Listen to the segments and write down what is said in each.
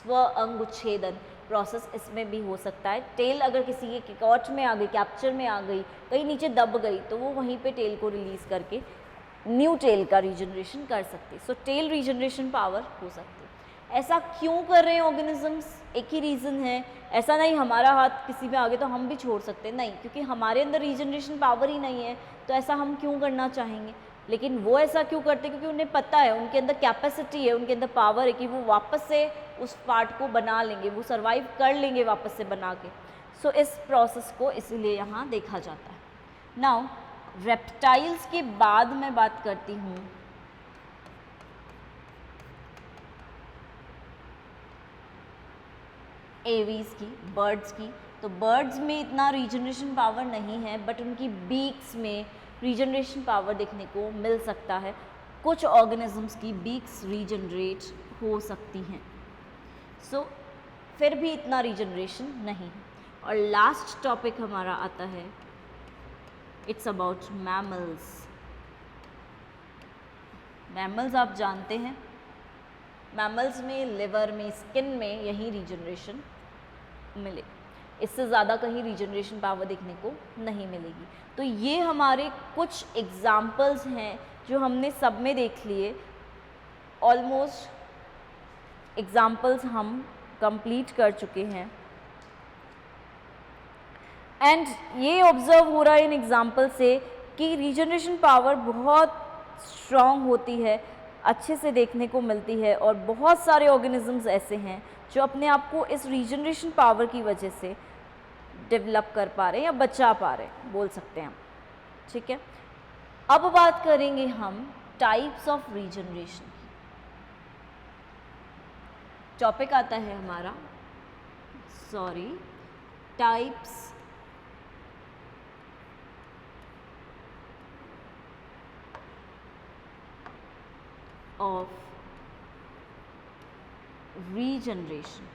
स्व अंगुच्छेदन प्रोसेस इसमें भी हो सकता है। टेल अगर किसी के कॉट में आ गई, कैप्चर में आ गई, कहीं नीचे दब गई, तो वो वहीं पे टेल को रिलीज़ करके न्यू टेल का रीजनरेशन कर सकती है। सो टेल रीजनरेशन पावर हो सकती है। ऐसा क्यों कर रहे हैं ऑर्गेनिजम्स? एक ही रीज़न है, ऐसा नहीं हमारा हाथ किसी में आ गया तो हम भी छोड़ सकते हैं, नहीं, क्योंकि हमारे अंदर रीजनरेशन पावर ही नहीं है, तो ऐसा हम क्यों करना चाहेंगे। लेकिन वो ऐसा क्यों करते हैं? क्योंकि उन्हें पता है, उनके अंदर कैपेसिटी है, उनके अंदर पावर है कि वो वापस से उस पार्ट को बना लेंगे, वो सर्वाइव कर लेंगे वापस से बना के। सो इस प्रोसेस को इसीलिए यहाँ देखा जाता है। नाउ रेप्टाइल्स के बाद मैं बात करती हूँ एवीज की, बर्ड्स की। तो बर्ड्स में इतना रीजनरेशन पावर नहीं है, बट उनकी बीक्स में रीजनरेशन पावर देखने को मिल सकता है। कुछ ऑर्गेनिजम्स की बीक्स रीजनरेट हो सकती हैं। सो फिर भी इतना रीजनरेशन नहीं है। और लास्ट टॉपिक हमारा आता है, इट्स अबाउट मैमल्स। मैमल्स आप जानते हैं, मैमल्स में लिवर में, स्किन में यही रीजनरेशन मिले, इससे ज़्यादा कहीं रीजनरेशन पावर देखने को नहीं मिलेगी। तो ये हमारे कुछ एग्जाम्पल्स हैं जो हमने सब में देख लिए। ऑलमोस्ट एग्जाम्पल्स हम कंप्लीट कर चुके हैं। एंड ये ऑब्जर्व हो रहा है इन एग्जाम्पल से कि रीजनरेशन पावर बहुत स्ट्रॉन्ग होती है, अच्छे से देखने को मिलती है, और बहुत सारे ऑर्गेनिजम्स ऐसे हैं जो अपने आप को इस रीजनरेशन पावर की वजह से डेवलप कर पा रहे हैं या बचा पा रहे हैं, बोल सकते हैं हम। ठीक है, अब बात करेंगे हम टाइप्स ऑफ रीजनरेशन की। टॉपिक आता है हमारा, टाइप्स of regeneration।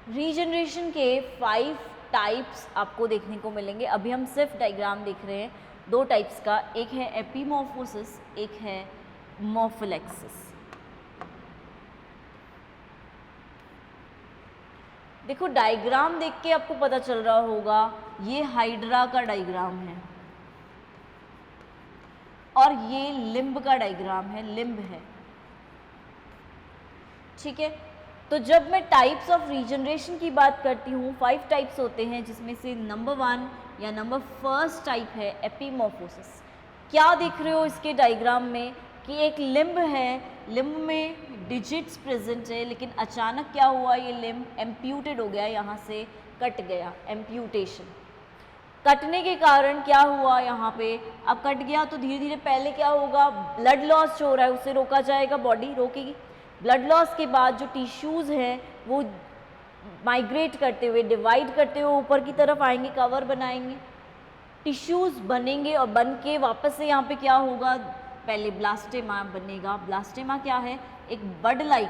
रीजनरेशन के 5 टाइप्स आपको देखने को मिलेंगे। अभी हम सिर्फ डायग्राम देख रहे हैं 2 टाइप्स का, एक है एपीमॉर्फोसिस, एक है मॉर्फोलेक्सिस। देखो डायग्राम देख के आपको पता चल रहा होगा, ये हाइड्रा का डायग्राम है और ये लिम्ब का डायग्राम है, लिम्ब है। ठीक है, तो जब मैं टाइप्स ऑफ रीजनरेशन की बात करती हूँ, 5 टाइप्स होते हैं, जिसमें से नंबर 1 या नंबर फर्स्ट टाइप है एपीमॉर्फोसिस। क्या देख रहे हो इसके डायग्राम में कि एक लिम्ब है, लिम्ब में डिजिट्स प्रेजेंट है, लेकिन अचानक क्या हुआ, ये लिम्ब एम्प्यूटेड हो गया, यहाँ से कट गया, एम्प्यूटेशन। कटने के कारण क्या हुआ, यहाँ पे अब कट गया तो धीरे धीरे पहले क्या होगा, ब्लड लॉस जो हो रहा है उसे रोका जाएगा, बॉडी रोकेगी। ब्लड लॉस के बाद जो टिश्यूज़ हैं वो माइग्रेट करते हुए, डिवाइड करते हुए ऊपर की तरफ आएंगे, कवर बनाएंगे, टिश्यूज़ बनेंगे और बन के वापस से यहाँ पे क्या होगा, पहले ब्लास्टेमा बनेगा। ब्लास्टेमा क्या है, एक बड लाइक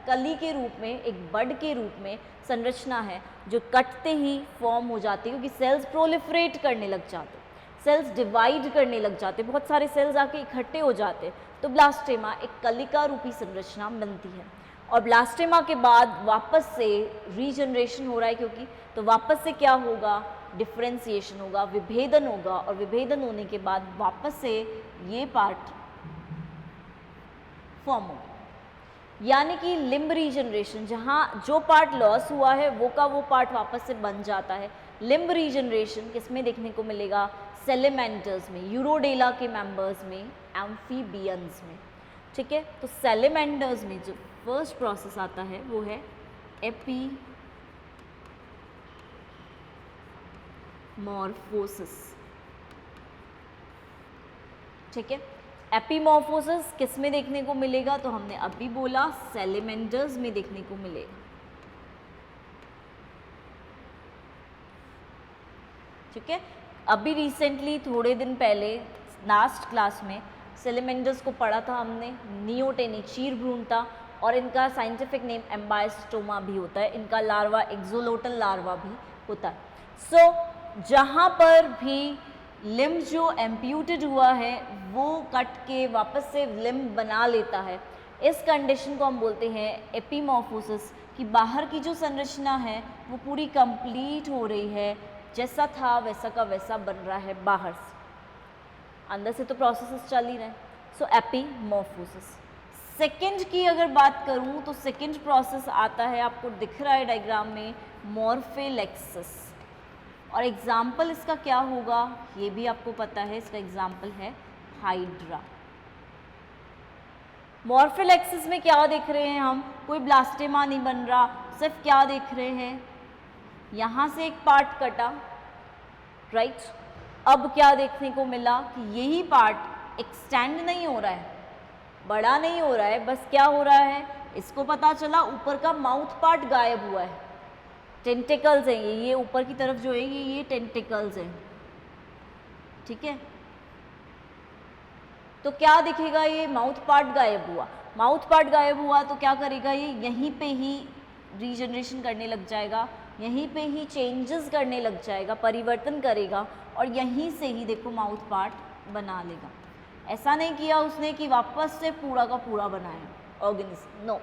कली के रूप में, एक बड के रूप में संरचना है जो कटते ही फॉर्म हो जाती है, क्योंकि सेल्स प्रोलिफरेट करने लग जाते, सेल्स डिवाइड करने लग जाते, बहुत सारे सेल्स आके इकट्ठे हो जाते, तो ब्लास्टेमा एक कलिका रूपी संरचना बनती है। और ब्लास्टेमा के बाद वापस से रीजनरेशन हो रहा है, क्योंकि तो वापस से क्या होगा, डिफ्रेंसिएशन होगा, विभेदन होगा, और विभेदन होने के बाद वापस से ये पार्ट फॉर्म होगा। यानी कि लिम्ब रीजनरेशन, जहाँ जो पार्ट लॉस हुआ है वो का वो पार्ट वापस से बन जाता है। लिम्ब रीजनरेशन किसमें देखने को मिलेगा, सेलेमेंटर्स में, यूरोडेला के मेंबर्स में, एम्फीबियंस में। ठीक है, तो सेलेमेंटर्स में जो फर्स्ट प्रोसेस आता है वो है एपीमॉर्फोसिस। ठीक है, एपीमॉर्फोसिस किस में देखने को मिलेगा, तो हमने अभी बोला सेलेमेंटर्स में देखने को मिलेगा। ठीक है, अभी रिसेंटली थोड़े दिन पहले लास्ट क्लास में सेलेमेंटर्स को पढ़ा था हमने, नियोटेनी चीर भ्रूण था, और इनका साइंटिफिक नेम एम्बायस्टोमा भी होता है। इनका लार्वा एक्सोलोटल लार्वा भी होता है। सो जहाँ पर भी लिम्ब जो एम्प्यूटेड हुआ है वो कट के वापस से लिम्ब बना लेता है, इस कंडीशन को हम बोलते हैं एपीमॉर्फोसिस, कि बाहर की जो संरचना है वो पूरी कंप्लीट हो रही है, जैसा था वैसा का वैसा बन रहा है बाहर से, अंदर से तो प्रोसेसेस चल ही रहे हैं। सो एपीमॉर्फोसिस। सेकंड की अगर बात करूं तो सेकंड प्रोसेस आता है, आपको दिख रहा है डायग्राम में, मॉर्फोलेक्सिस। और एग्जाम्पल इसका क्या होगा ये भी आपको पता है, इसका एग्जाम्पल है हाइड्रा। मॉर्फोलेक्सिस में क्या देख रहे हैं हम, कोई ब्लास्टेमा नहीं बन रहा, सिर्फ क्या देख रहे हैं, यहाँ से एक पार्ट कटा, राइट। अब क्या देखने को मिला कि यही पार्ट एक्सटेंड नहीं हो रहा है, बड़ा नहीं हो रहा है, बस क्या हो रहा है, इसको पता चला ऊपर का माउथ पार्ट गायब हुआ है, टेंटिकल्स हैं ये ऊपर की तरफ जो है ये टेंटिकल्स हैं, ठीक है। तो क्या दिखेगा, ये माउथ पार्ट गायब हुआ, माउथ पार्ट गायब हुआ तो क्या करेगा, ये यहीं पे ही रीजनरेशन करने लग जाएगा, यहीं पे ही चेंजेस करने लग जाएगा, परिवर्तन करेगा और यहीं से ही देखो माउथ पार्ट बना लेगा। ऐसा नहीं किया उसने कि वापस से पूरा का पूरा बनाया ऑर्गेनिज्म, नो,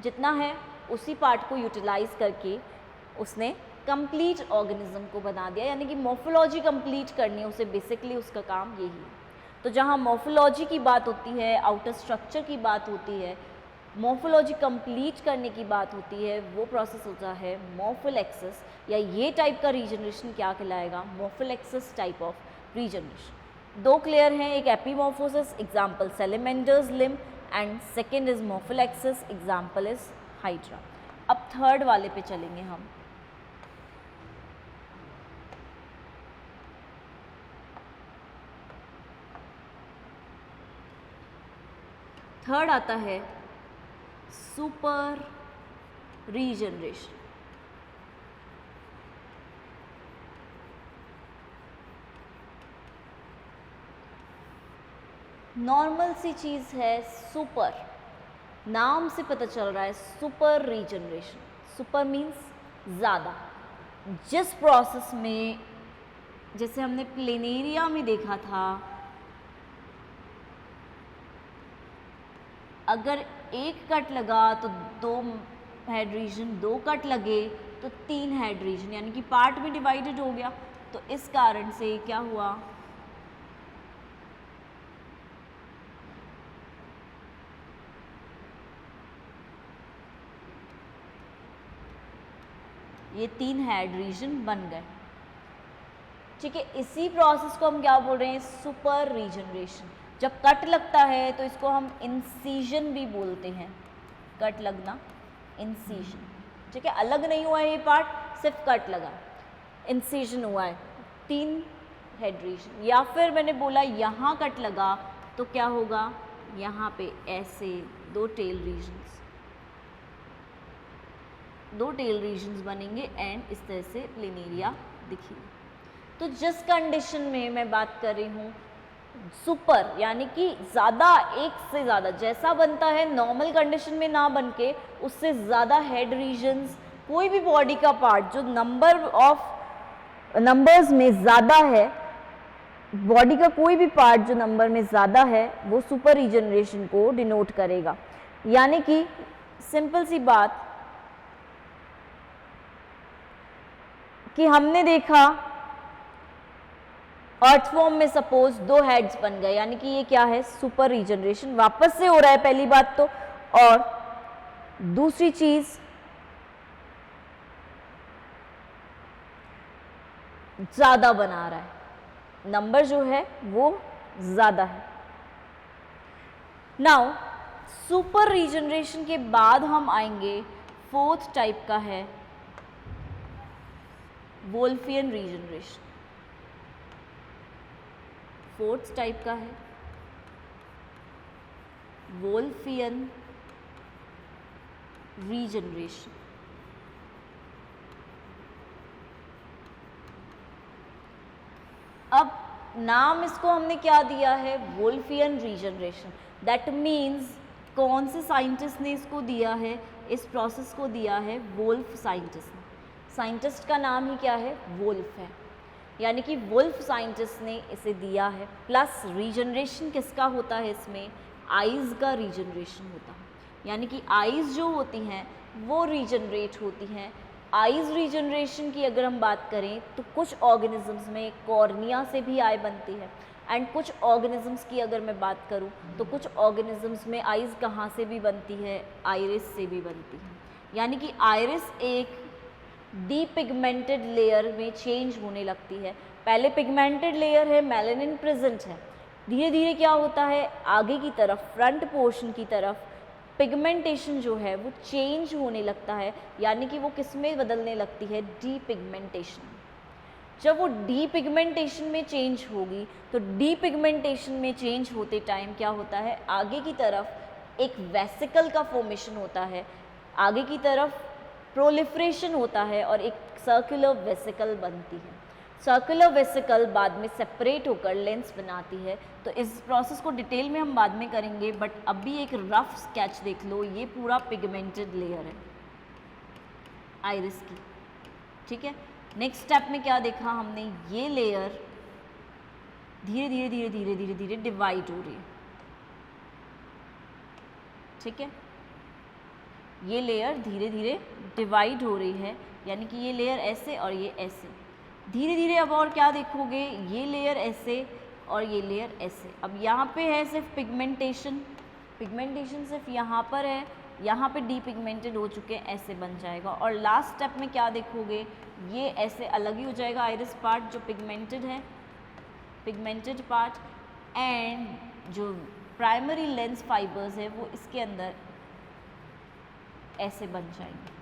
जितना है उसी पार्ट को यूटिलाइज करके उसने कंप्लीट ऑर्गेनिज्म को बना दिया, यानी कि मॉर्फोलॉजी कंप्लीट करनी है उसे, बेसिकली उसका काम यही है। तो जहाँ मॉर्फोलॉजी की बात होती है, आउटर स्ट्रक्चर की बात होती है, मॉर्फोलॉजी कंप्लीट करने की बात होती है, वो प्रोसेस होता है मॉर्फोलेक्सिस, या ये टाइप का रीजनरेशन क्या कहलाएगा, मॉर्फोलेक्सिस टाइप ऑफ रीजनरेशन। दो क्लियर हैं, एक epimorphosis, example salamanders limb, and second is morphallaxis, example is hydra. अब थर्ड वाले पे चलेंगे हम। थर्ड आता है सुपर रीजनरेशन। नॉर्मल सी चीज़ है, सुपर, नाम से पता चल रहा है सुपर रीजनरेशन। सुपर मीन्स ज़्यादा। जिस प्रोसेस में, जैसे हमने प्लेनेरिया में देखा था, अगर एक कट लगा तो 2 हेड रीजन, 2 कट लगे तो 3 हेड रीजन, यानी कि पार्ट में डिवाइडेड हो गया। तो इस कारण से क्या हुआ, ये 3 हेड रीजन बन गए, ठीक है। इसी प्रोसेस को हम क्या बोल रहे हैं, सुपर रीजनरेशन। जब कट लगता है तो इसको हम इंसीजन भी बोलते हैं, कट लगना, इंसीजन, ठीक है। अलग नहीं हुआ है ये पार्ट, सिर्फ कट लगा, इंसीजन हुआ है, 3 हेड रीजन। या फिर मैंने बोला यहाँ कट लगा तो क्या होगा, यहाँ पे ऐसे 2 टेल रीजन्स, 2 टेल रीजन्स बनेंगे एंड इस तरह से प्लेनेरिया दिखेगी। तो जिस कंडीशन में मैं बात कर रही हूँ सुपर, यानी कि ज़्यादा, एक से ज़्यादा, जैसा बनता है नॉर्मल कंडीशन में ना बन के उससे ज़्यादा हेड रीजन्स, कोई भी बॉडी का पार्ट जो नंबर्स में ज़्यादा है, बॉडी का कोई भी पार्ट जो नंबर में ज़्यादा है वो सुपर रीजनरेशन को डिनोट करेगा। यानी कि सिंपल सी बात कि हमने देखा अर्थवॉर्म में सपोज 2 हेड्स बन गए, यानी कि ये क्या है, सुपर रीजनरेशन वापस से हो रहा है, पहली बात तो। और दूसरी चीज, ज्यादा बना रहा है, नंबर जो है वो ज्यादा है। नाउ सुपर रीजनरेशन के बाद हम आएंगे, 4th टाइप का है वोल्फियन रीजनरेशन। 4th टाइप का है वोल्फियन रीजनरेशन। अब नाम इसको हमने क्या दिया है, वोल्फियन रीजनरेशन। दैट मीन्स कौन से साइंटिस्ट ने इसको दिया है, इस प्रोसेस को दिया है वुल्फ साइंटिस्ट ने। साइंटिस्ट का नाम ही क्या है, वुल्फ है, यानी कि वुल्फ साइंटिस्ट ने इसे दिया है। प्लस रीजनरेशन किसका होता है इसमें, आइज़ का रीजनरेशन होता है, यानी कि आइज़ जो होती हैं वो रीजनरेट होती हैं। आइज़ रीजनरेशन की अगर हम बात करें तो कुछ ऑर्गेनिजम्स में कॉर्निया से भी आई बनती है, एंड कुछ ऑर्गेनिजम्स की अगर मैं बात करूं तो कुछ ऑर्गेनिजम्स में आइज़ कहाँ से भी बनती है, आइरिस से भी बनती है। यानी कि आइरिस एक डीपिगमेंटेड लेयर में चेंज होने लगती है। पहले पिगमेंटेड लेयर है, मेलानिन प्रेजेंट है, धीरे धीरे क्या होता है, आगे की तरफ फ्रंट पोर्शन की तरफ पिगमेंटेशन जो है वो चेंज होने लगता है, यानी कि वो किस में बदलने लगती है, डीपिगमेंटेशन। जब वो डीपिगमेंटेशन में चेंज होगी तो डीपिगमेंटेशन में चेंज होते टाइम क्या होता है, आगे की तरफ एक वेसिकल का फॉर्मेशन होता है, आगे की तरफ प्रोलिफरेशन होता है और एक सर्कुलर वेसिकल बनती है। सर्कुलर वेसिकल बाद में सेपरेट होकर लेंस बनाती है। तो इस प्रोसेस को डिटेल में हम बाद में करेंगे, बट अभी एक रफ स्केच देख लो। ये पूरा पिगमेंटेड लेयर है आइरिस की, ठीक है। नेक्स्ट स्टेप में क्या देखा हमने, ये लेयर धीरे धीरे धीरे धीरे धीरे धीरे डिवाइड हो रही है, ठीक है। ये लेयर धीरे धीरे डिवाइड हो रही है, यानी कि ये लेयर ऐसे और ये ऐसे, धीरे धीरे। अब और क्या देखोगे, ये लेयर ऐसे और ये लेयर ऐसे। अब यहाँ पे है सिर्फ पिगमेंटेशन, पिगमेंटेशन सिर्फ यहाँ पर है, यहाँ पे डीपिगमेंटेड हो चुके हैं, ऐसे बन जाएगा। और लास्ट स्टेप में क्या देखोगे, ये ऐसे अलग ही हो जाएगा आइरिस पार्ट जो पिगमेंटेड है, पिगमेंटेड पार्ट, एंड जो प्राइमरी लेंस फाइबर्स है वो इसके अंदर ऐसे बन जाएंगे,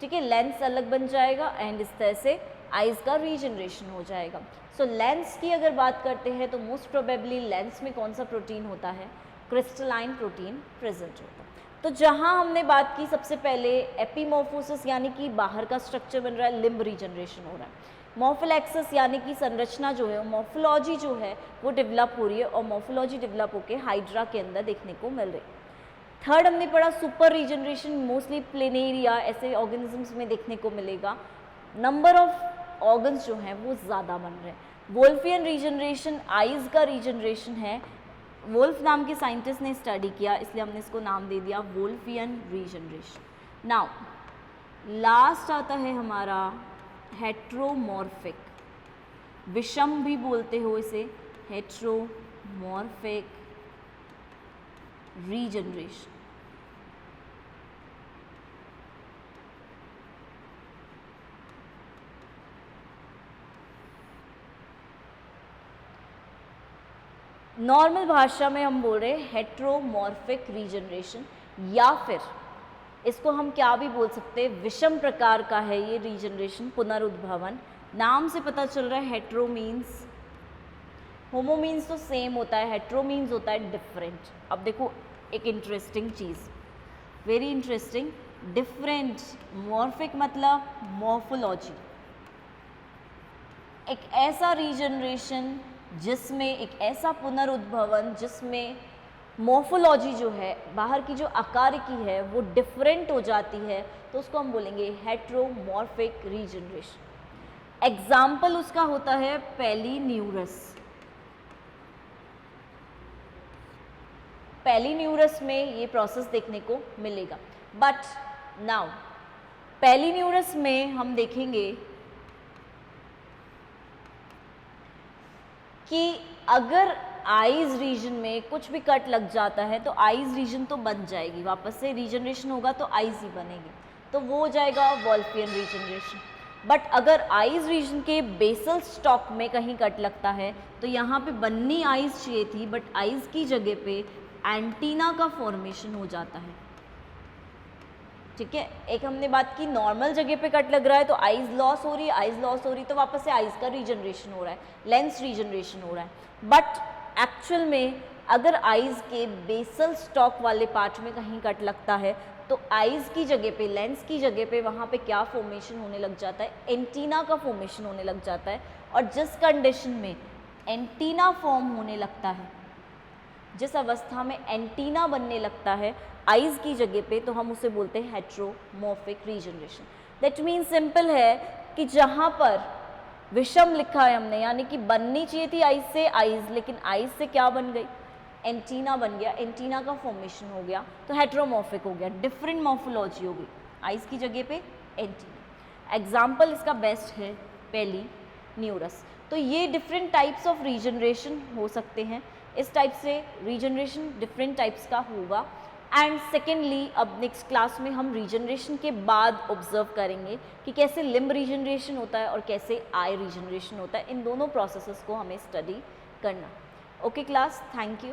ठीक है। लेंस अलग बन जाएगा एंड इस तरह से आइज़ का रीजनरेशन हो जाएगा। सो लेंस की अगर बात करते हैं तो मोस्ट प्रोबेबली लेंस में कौन सा प्रोटीन होता है, क्रिस्टलाइन प्रोटीन प्रेजेंट होता है। तो जहाँ हमने बात की सबसे पहले एपीमॉर्फोसिस, यानी कि बाहर का स्ट्रक्चर बन रहा है, लिम्ब रीजनरेशन हो रहा है। मॉर्फोलैक्सिस यानी कि संरचना जो है, मॉर्फोलॉजी जो है वो डेवलप हो रही है, और मॉर्फोलॉजी डेवलप होकर हाइड्रा के अंदर देखने को मिल रही है। थर्ड हमने पढ़ा सुपर रीजनरेशन, मोस्टली प्लेनेरिया ऐसे ऑर्गेनिजम्स में देखने को मिलेगा। नंबर ऑफ ऑर्गन्स जो हैं वो ज़्यादा बन रहे हैं। वोल्फियन रीजनरेशन आइज़ का रीजनरेशन है, वोल्फ नाम के साइंटिस्ट ने स्टडी किया, इसलिए हमने इसको नाम दे दिया वोल्फियन रीजनरेशन। नाउ लास्ट आता है हमारा हेट्रोमॉर्फिक, विषम भी बोलते हो इसे, हेट्रोमॉर्फिक रीजनरेशन। नॉर्मल भाषा में हम बोल रहे हैं हेट्रोमॉर्फिक रीजनरेशन, या फिर इसको हम क्या भी बोल सकते हैं, विषम प्रकार का है ये रीजनरेशन, पुनरुद्भवन। नाम से पता चल रहा है हेट्रो मीन्स, होमो मीन्स तो सेम होता है, हेट्रो मीन्स होता है डिफरेंट। अब देखो एक इंटरेस्टिंग चीज़, वेरी इंटरेस्टिंग, डिफरेंट, मॉर्फिक मतलब मॉर्फोलॉजी, एक ऐसा रीजनरेशन जिसमें, एक ऐसा पुनरुद्भवन जिसमें मॉर्फोलॉजी जो है, बाहर की जो आकारिकी है वो डिफरेंट हो जाती है, तो उसको हम बोलेंगे हेट्रोमॉर्फिक रीजनरेशन। एग्जाम्पल उसका होता है पेलिन्यूरस। पेलिन्यूरस में ये प्रोसेस देखने को मिलेगा। बट नाउ पेलिन्यूरस में हम देखेंगे कि अगर आइज रीजन में कुछ भी कट लग जाता है तो आइज रीजन तो बन जाएगी, वापस से रीजनरेशन होगा तो आइज ही बनेगी, तो वो हो जाएगा वॉल्फियन रीजनरेशन। बट अगर आइज रीजन के बेसल स्टॉक में कहीं कट लगता है तो यहाँ पे बननी आइज चाहिए थी, बट आइज की जगह पे एंटीना का फॉर्मेशन हो जाता है, ठीक है। एक हमने बात की नॉर्मल जगह पे कट लग रहा है तो आइज लॉस हो रही है, आइज लॉस हो रही है तो वापस से आइज का रीजनरेशन हो रहा है, लेंस रीजनरेशन हो रहा है। बट एक्चुअल में अगर आइज के बेसल स्टॉक वाले पार्ट में कहीं कट लगता है तो आइज की जगह पे, लेंस की जगह पे वहाँ पे क्या फॉर्मेशन होने लग जाता है, एंटीना का फॉर्मेशन होने लग जाता है। और जिस कंडीशन में एंटीना फॉर्म होने लगता है जिस अवस्था में एंटीना बनने लगता है आइज़ की जगह पे, तो हम उसे बोलते हैं heteromorphic regeneration. That means simple है कि जहाँ पर विषम लिखा है हमने, यानी कि बननी चाहिए थी आइज़ से आइज़, लेकिन आइज़ से क्या बन गई, एंटीना बन गया, एंटीना का फॉर्मेशन हो गया, तो हेट्रोमॉर्फिक हो गया, डिफरेंट मॉर्फोलॉजी हो गई, आइज़ की जगह पे एंटीना। एग्जाम्पल इसका बेस्ट है पेली न्यूरस। तो ये डिफरेंट टाइप्स ऑफ रीजनरेशन हो सकते हैं, इस टाइप से रीजनरेशन डिफरेंट टाइप्स का होगा। एंड सेकेंडली अब नेक्स्ट क्लास में हम रीजनरेशन के बाद ऑब्जर्व करेंगे कि कैसे लिम्ब रीजनरेशन होता है और कैसे आई रीजनरेशन होता है, इन दोनों प्रोसेसेस को हमें स्टडी करना। Okay class, thank you.